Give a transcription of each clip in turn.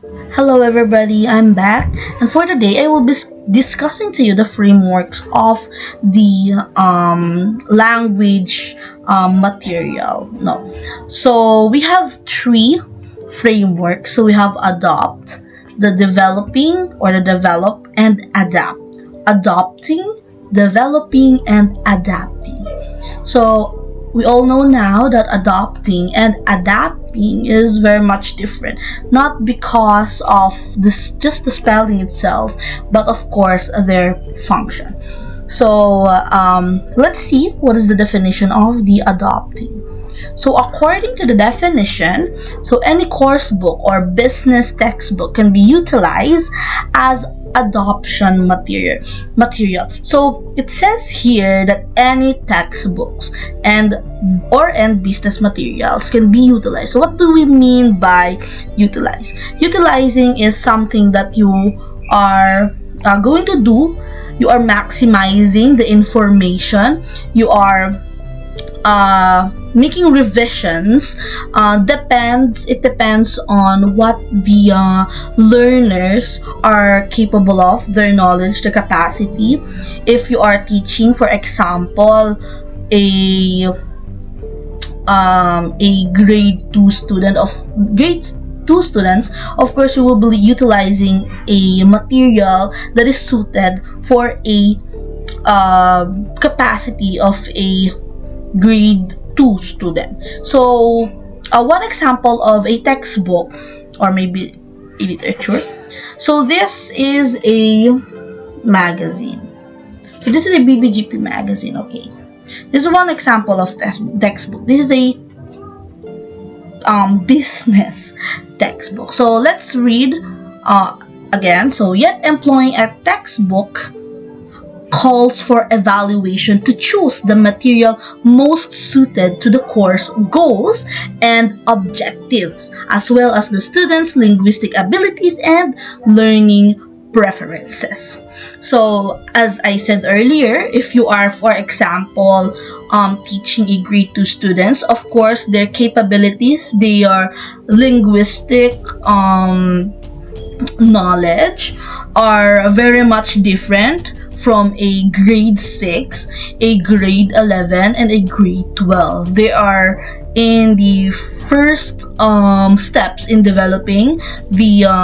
Hello everybody, I'm back, and for today I will be discussing to you the frameworks of the language material. No, so we have three frameworks. So we have adopt, the developing or the develop, and adapt. Adopting, developing, and adapting. So we all know now that adopting and adapting is very much different, not because of this just the spelling itself, but of course their function. So let's see what is the definition of the adopting. So according to the definition, so any course book or business textbook can be utilized as adoption material. So it says here that any textbooks and business materials can be utilized. So what do we mean by utilize? Utilizing is something that you are going to do. You are maximizing the information. You are making revisions. It depends on what the learners are capable of, their knowledge, the capacity. If you are teaching, for example, a grade 2 student of grades 2 students, of course you will be utilizing a material that is suited for a capacity of a grade 2 student. So one example of a textbook or maybe a literature. So this is a magazine. So this is a BBGP magazine. Okay, this is one example of textbook. This is a business textbook. So let's read again. So yet employing a textbook calls for evaluation to choose the material most suited to the course goals and objectives, as well as the students' linguistic abilities and learning preferences. So, as I said earlier, if you are, for example, teaching a grade 2 students, of course, their capabilities, their linguistic knowledge are very much different from a grade 6, a grade 11, and a grade 12. They are in the first steps in developing their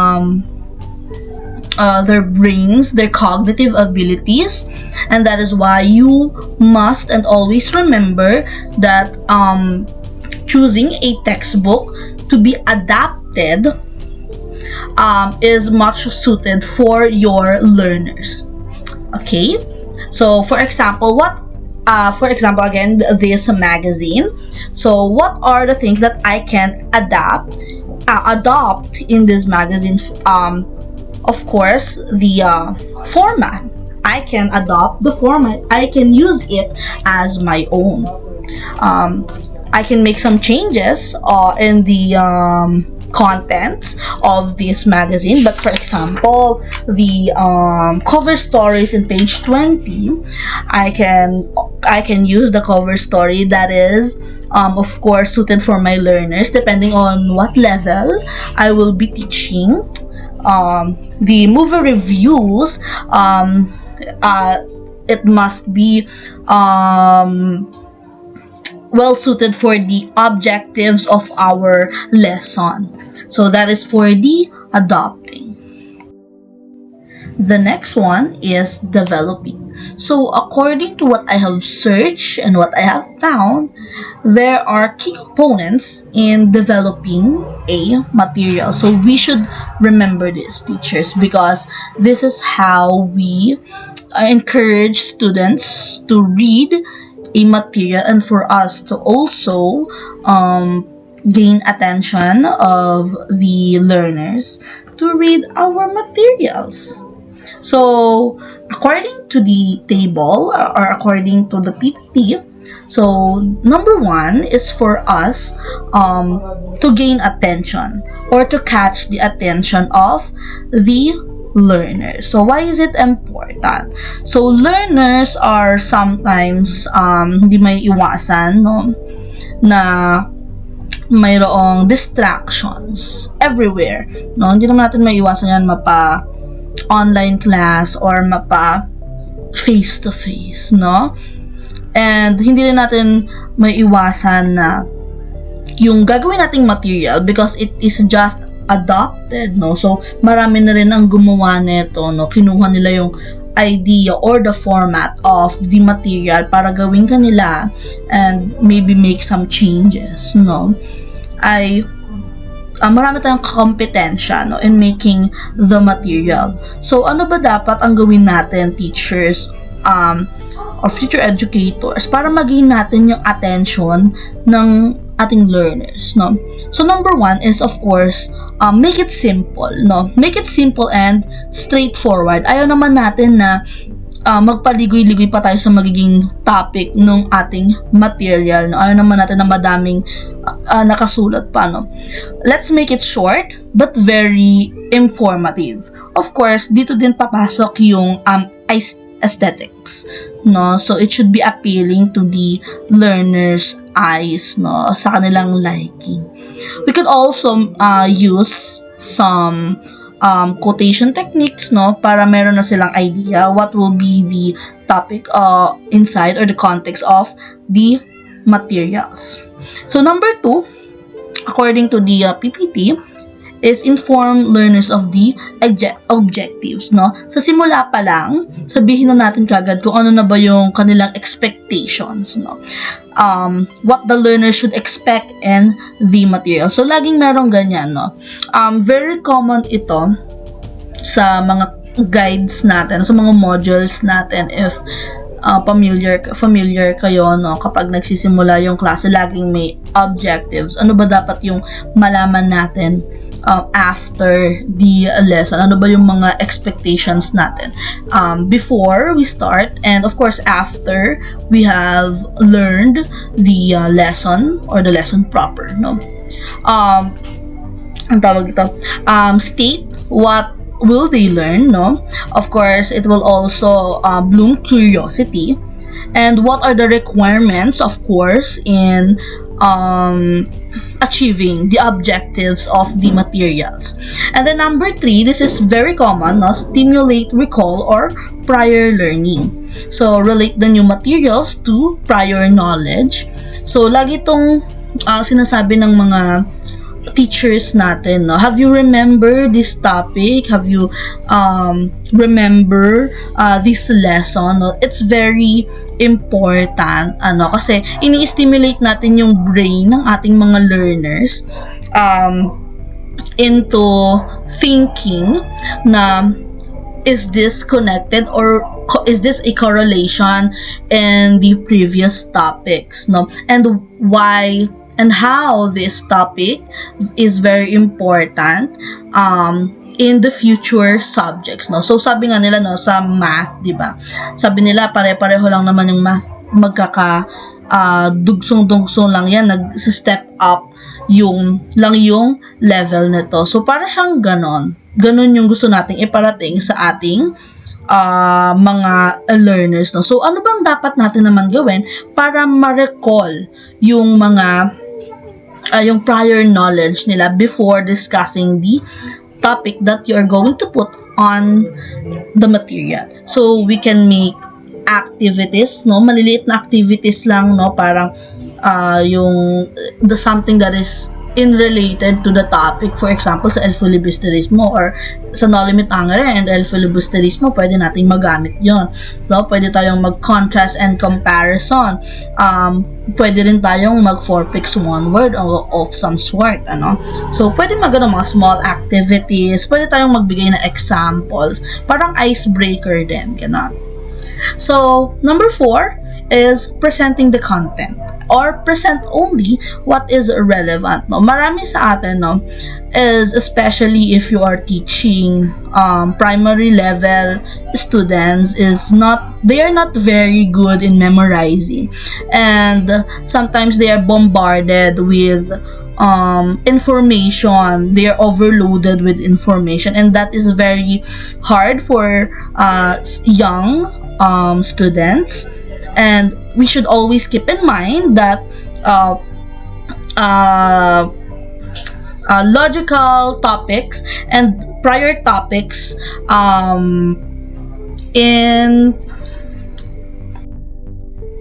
brains, their cognitive abilities, and that is why you must and always remember that choosing a textbook to be adapted is much suited for your learners. Okay, so for example, again, this magazine. So what are the things that I can adopt in this magazine? Of course, the format. I can adopt the format. I can use it as my own. I can make some changes in the contents of this magazine, but for example, the cover stories in page 20, I can use the cover story that is of course suited for my learners, depending on what level I will be teaching. The movie reviews, it must be well suited for the objectives of our lesson. So that is for the adopting. The next one is developing. So according to what I have searched and what I have found, there are key components in developing a material. So we should remember this, teachers, because this is how we encourage students to read a material and for us to also gain attention of the learners to read our materials. So according to the table or according to the PPT, so number 1 is for us to gain attention or to catch the attention of the learners. So why is it important? So learners are sometimes hindi may iwasan, no, na mayroong distractions everywhere, no? Hindi naman natin maiwasan yan mapa online class or mapa face to face, no? And hindi rin natin maiwasan na yung gagawin nating material, because it is just adopted, no? So marami na rin ang gumawa nito, no? Kinuha nila yung idea or the format of the material para gawin kanila and maybe make some changes, no? Marami tayong kompetensya, no, in making the material. So ano ba dapat ang gawin natin, teachers or future educators, para maging natin yung attention ng ating learners, no? So number one is, of course, make it simple, no? Make it simple and straightforward. Ayaw naman natin na magpaligoy-ligoy pa tayo sa magiging topic ng ating material, no? Ayaw naman natin na madaming nakasulat pa, no? Let's make it short but very informative. Of course, dito din papasok yung aesthetics, no? So it should be appealing to the learner's eyes, no, sa kanilang liking. We could also use some quotation techniques, no, para meron na silang idea what will be the topic inside or the context of the materials. So number 2, according to the PPT, is inform learners of the objectives, no? Sa simula pa lang, sabihin na natin kagad kung ano na ba yung kanilang expectations, no? What the learner should expect in the material. So laging merong ganyan, no? Very common ito sa mga guides natin, sa mga modules natin. If familiar kayo, no, kapag nagsisimula yung klase, laging may objectives. Ano ba dapat yung malaman natin after the lesson? Ano ba yung mga expectations natin before we start, and of course after we have learned the lesson or the lesson proper, no? Ang tawag ito, state what will they learn, no? Of course, it will also bloom curiosity, and what are the requirements, of course, in achieving the objectives of the materials. And then number 3, this is very common, no? Stimulate recall or prior learning. So relate the new materials to prior knowledge. So lagi itong sinasabi ng mga teachers natin, no? Have you remember this topic? Have you remember this lesson? No? It's very important, kasi ini-stimulate natin yung brain ng ating mga learners into thinking na, is this connected or is this a correlation in the previous topics, no? And why and how this topic is very important in the future subjects, no? So sabi nga nila, no, sa math, di ba? Sabi nila pare-pareho lang naman yung math, dugsong-dugsong lang yan, nag-step up yung level nito. So para siyang ganon yung gusto nating iparating sa ating mga learners, no? So ano bang dapat natin naman gawin para ma-recall yung mga yung prior knowledge nila before discussing the topic that you are going to put on the material? So we can make activities, no? Maliliit na activities lang, no? Parang the something that is in related to the topic. For example, sa el filibusterismo or sa no limit angere and el filibusterismo, pwede nating magamit yon. So, pwede tayong mag-contrast and comparison. Pwede rin tayong mag-4-fix one word of some sort, ano? So, pwede mga small activities. Pwede tayong magbigay ng examples. Parang icebreaker din, gano'n. So, number 4 is presenting the content or present only what is relevant, no? Marami sa atin, no, is especially if you are teaching primary level students, they are not very good in memorizing, and sometimes they are bombarded with information. They are overloaded with information, and that is very hard for young students. And we should always keep in mind that uh, logical topics and prior topics in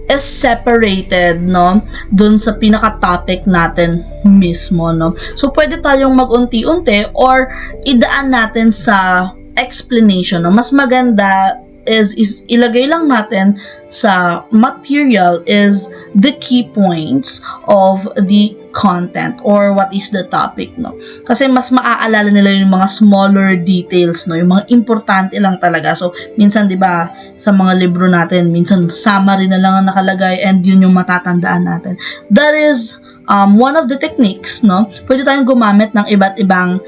is separated, no, dun sa pinaka-topic natin mismo, no. So, pwede tayong mag-unti-unti or idaan natin sa explanation, no. Mas maganda is ilagay lang natin sa material is the key points of the content or what is the topic, no. Kasi mas maaalala nila yung mga smaller details, no, yung mga importante lang talaga. So minsan 'di ba sa mga libro natin, minsan summary na lang ang nakalagay and yun yung matatandaan natin. That is one of the techniques, no. Pwede tayong gumamit ng iba't ibang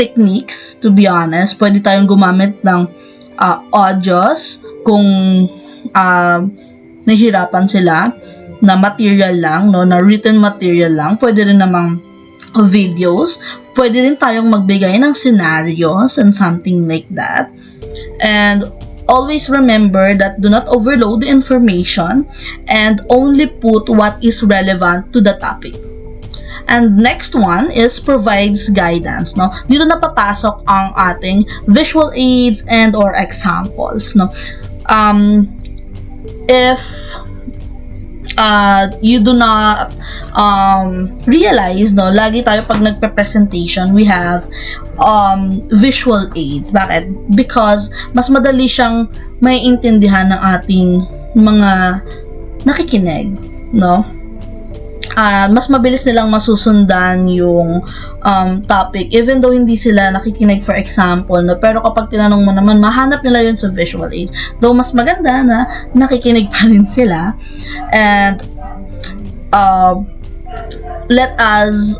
techniques, to be honest. Pwede tayong gumamit ng audios kung nahihirapan sila na material lang, no, na written material lang. Pwede rin namang videos. Pwede rin tayong magbigay ng scenarios and something like that. And always remember that do not overload the information and only put what is relevant to the topic. And next one is provides guidance, no. Dito na papasok ang ating visual aids and or examples, no. If you do not realize, no, lagi tayo pag nagpe-presentation, we have visual aids. Bakit? Because mas madali siyang maiintindihan ng ating mga nakikinig, no? Mas mabilis nilang masusundan yung topic even though hindi sila nakikinig, for example, no? Pero kapag tinanong mo naman, mahanap nila yun sa visual aids, though mas maganda na nakikinig pa rin sila. And let us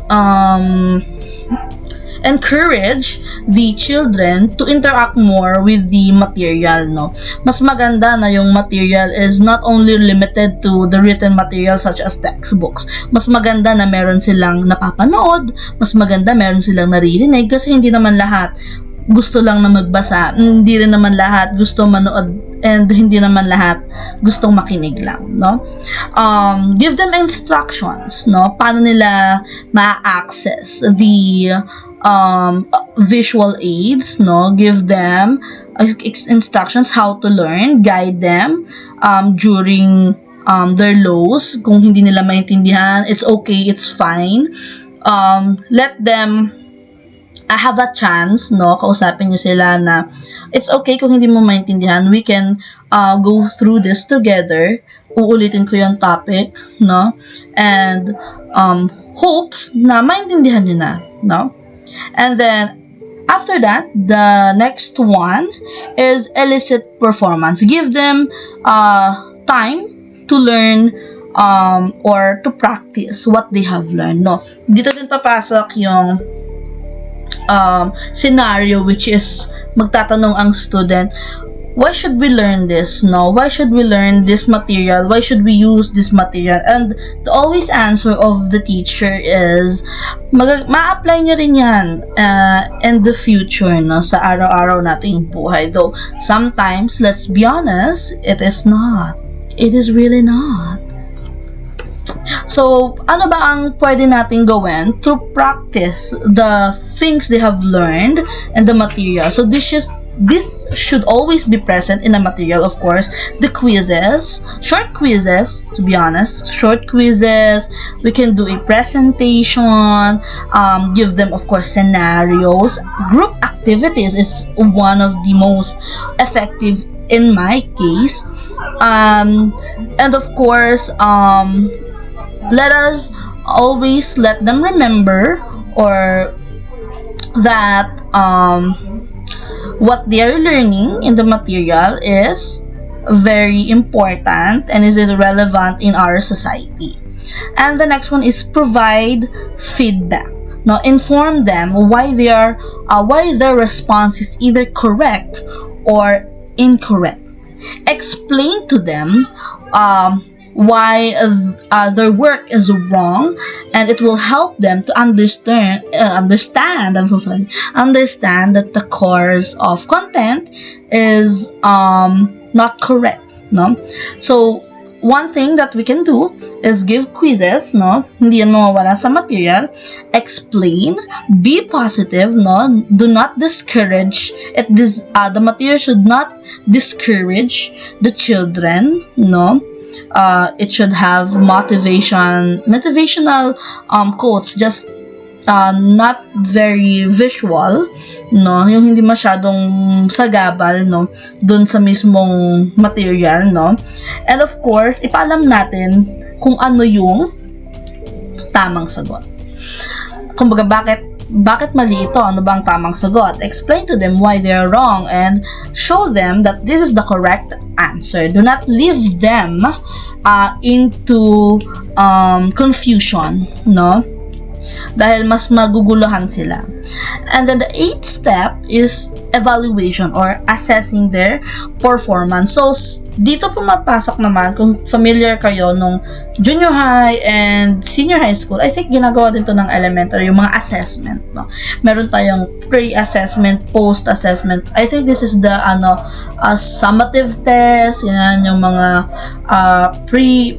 encourage the children to interact more with the material, no. Mas maganda na yung material is not only limited to the written material such as textbooks. Mas maganda na meron silang napapanood, mas maganda meron silang naririnig, kasi hindi naman lahat gusto lang na magbasa, hindi rin naman lahat gusto manood, and hindi naman lahat gustong makinig lang, no. Give them instructions, no, paano nila ma-access the visual aids, no. Give them instructions how to learn, guide them during their lows. Kung hindi nila maintindihan, it's okay, it's fine. Let them have a chance, no. Kausapin nyo sila na it's okay kung hindi mo maintindihan, we can go through this together. Uulitin ko yung topic, no, and hopes na maintindihan nyo na, no. And then after that, the next one is elicit performance. Give them time to learn or to practice what they have learned, no. Dito din papasok yung scenario, which is magtatanong ang student, why should we learn this, no? Why should we learn this material? Why should we use this material? And the always answer of the teacher is ma-apply nyo rin yan in the future, no, sa araw-araw nating buhay. Though sometimes, let's be honest, it is not. It is really not. So, ano ba ang pwede nating gawin to practice the things they have learned and the material? So, this should always be present in the material, of course. The quizzes, short quizzes, to be honest, short quizzes. We can do a presentation, give them, of course, scenarios. Group activities is one of the most effective in my case. And of course, let us always let them remember or that what they are learning in the material is very important and is relevant in our society. And the next one is provide feedback. Now, inform them why their response is either correct or incorrect. Explain to them why their work is wrong, and it will help them to understand that the course of content is not correct, no. So one thing that we can do is give quizzes, no? Hindi yan mawawala sa material. Explain, be positive, no? Do not discourage it. The material should not discourage the children, no? It should have motivational quotes, just not very visual, no? Yung hindi masyadong sagabal, no? Dun sa mismong material, no? And of course, ipaalam natin kung ano yung tamang sagot. Kumbaga, bakit mali ito? Ano bang tamang sagot? Explain to them why they are wrong and show them that this is the correct answer. Do not leave them into confusion, no? Dahil mas maguguluhan sila. And then the 8th step is evaluation or assessing their performance. So, dito pumapasok naman, kung familiar kayo nung junior high and senior high school, I think ginagawa din to ng elementary, yung mga assessment, no? Meron tayong pre-assessment, post-assessment. I think this is the summative test, yan, yung mga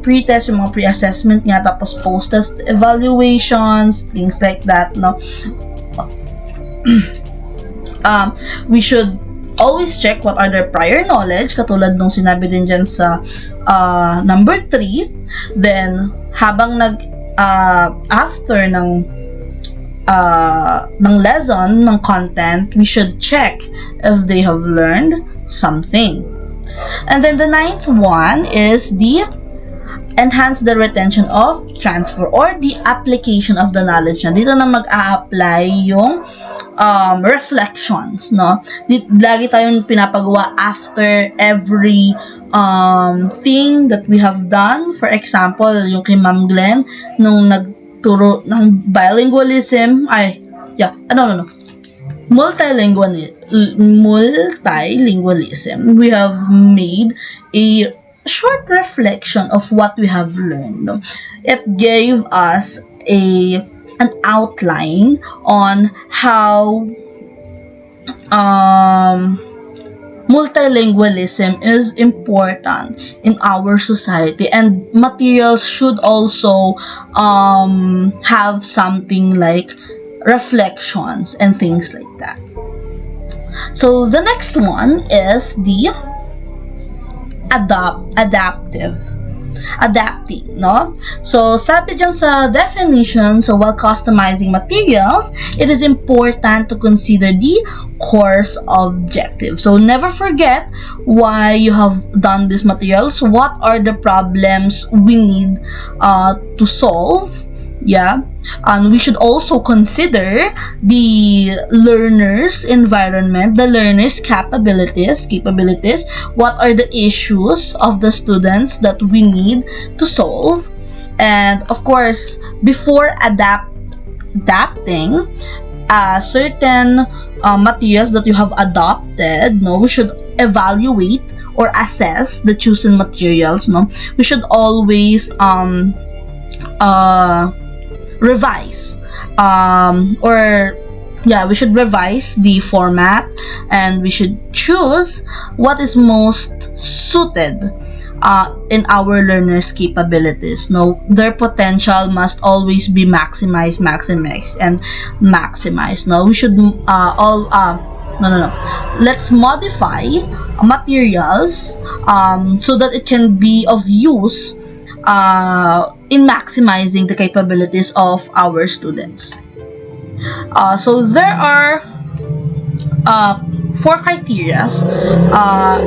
pre-test, yung mga pre-assessment nga, tapos post-test evaluations, things like that, no? We should always check what are their prior knowledge, katulad nung sinabi din dyan sa number 3. Then, habang after ng lesson, ng content, we should check if they have learned something. And then the 9th one is the enhance the retention of transfer or the application of the knowledge na. Dito na mag-a-apply yung reflections, no? Lagi tayong pinapagawa after every thing that we have done. For example, yung kay Ma'am Glenn, nung nagturo ng bilingualism, multilingualism, we have made a short reflection of what we have learned. It gave us an outline on how multilingualism is important in our society, and materials should also have something like reflections and things like that. So the next one is the adapting, no? So, sabi dyan sa definition, so while customizing materials, it is important to consider the course objective. So, never forget why you have done these materials, what are the problems we need to solve, yeah? And we should also consider the learner's environment, the learner's capabilities, what are the issues of the students that we need to solve. And of course, before adapting certain materials that you have adopted, no, we should evaluate or assess the chosen materials, no. We should always revise we should revise the format, and we should choose what is most suited in our learners' capabilities. No, their potential must always be maximized. No, we should let's modify materials so that it can be of use in maximizing the capabilities of our students. So there are 4 criteria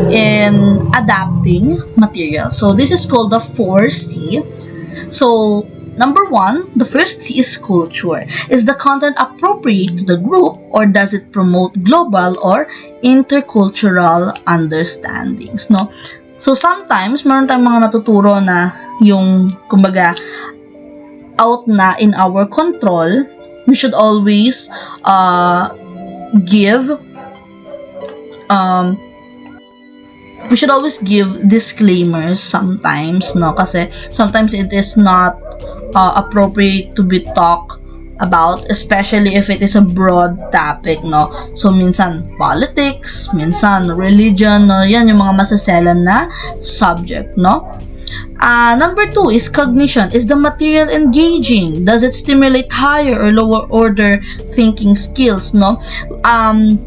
in adapting materials. So this is called the 4C. So number 1, the first C is culture. Is the content appropriate to the group, or does it promote global or intercultural understandings? No. So, sometimes, meron tayong mga natuturo na yung, kumbaga, out na in our control. We should always give disclaimers sometimes, no? Kasi sometimes it is not appropriate to be talked about, especially if it is a broad topic, no? So, minsan politics, minsan religion, no? Yan yung mga masaselan na subject, no? Number 2 is cognition. Is the material engaging? Does it stimulate higher or lower order thinking skills, no?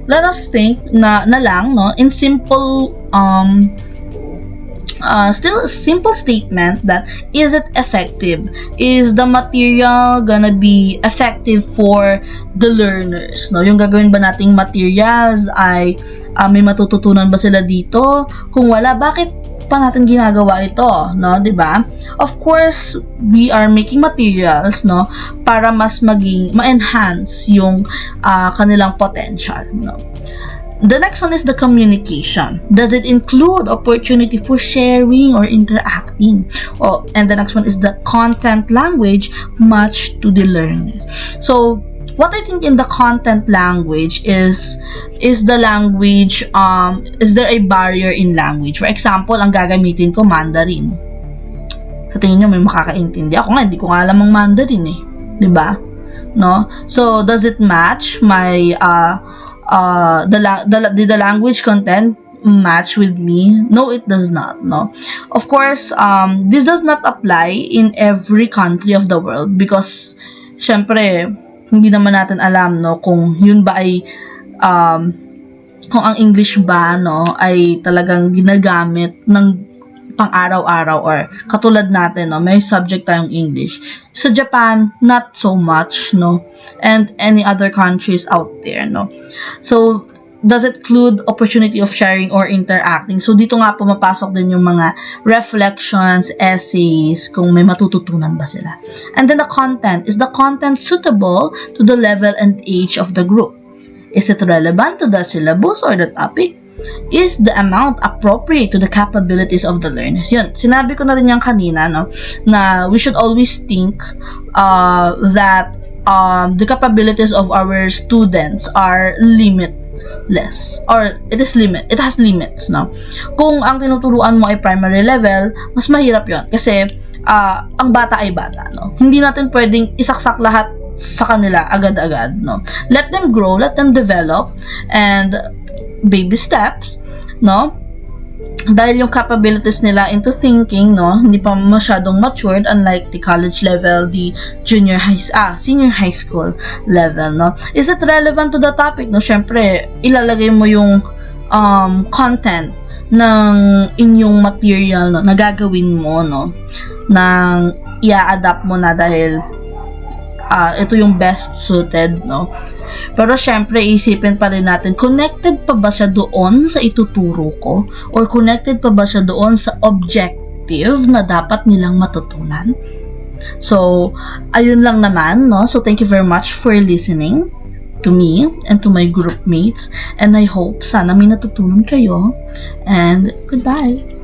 Let us think na lang, no, in simple still a simple statement that is it effective? Is the material gonna be effective for the learners? No, yung gagawin ba nating materials ay may matututunan ba sila dito? Kung wala, bakit pa natin ginagawa ito, no, 'di ba? Of course, we are making materials, no, para mas ma-enhance yung kanilang potential, no. The next one is the communication. Does it include opportunity for sharing or interacting? And the next one is the content language matched to the learners. So, what I think in the content language is the language, is there a barrier in language? For example, ang gagamitin ko Mandarin. Sa tingin nyo, may makakaintindi. Ako nga, hindi ko nga alam ang Mandarin eh. Diba? No? So, does it match my, the language content match with me? No, it does not, no. Of course, this does not apply in every country of the world because, syempre, hindi naman natin alam, no, kung yun ba ay kung ang English ba, no, ay talagang ginagamit ng pang-araw-araw or katulad natin, no, may subject tayong English. Sa Japan, not so much, no, and any other countries out there, no. So, does it include opportunity of sharing or interacting? So, dito nga pumapasok din yung mga reflections, essays, kung may matututunan ba sila. And then the content. Is the content suitable to the level and age of the group? Is it relevant to the syllabus or the topic? Is the amount appropriate to the capabilities of the learners? Yun, sinabi ko na rin yan kanina, no, na we should always think that the capabilities of our students are limitless, or it has limits, no. Kung ang tinuturuan mo ay primary level, mas mahirap yon kasi ang bata ay bata, no. Hindi natin pwedeng isaksak lahat sa kanila agad-agad, no. Let them grow, let them develop, and baby steps, no, dahil yung capabilities nila into thinking, no, hindi pa masyadong matured, unlike the college level, the senior high school level, no. Is it relevant to the topic? No, syempre ilalagay mo yung content ng inyong material, no, na gagawin mo, no, nang i-adapt mo na dahil ito yung best suited, no. Pero syempre, isipin pa rin natin, connected pa ba siya doon sa ituturo ko? Or connected pa ba siya doon sa objective na dapat nilang matutunan? So, ayun lang naman, no? So, thank you very much for listening to me and to my group mates. And I hope sana may natutunan kayo. And goodbye!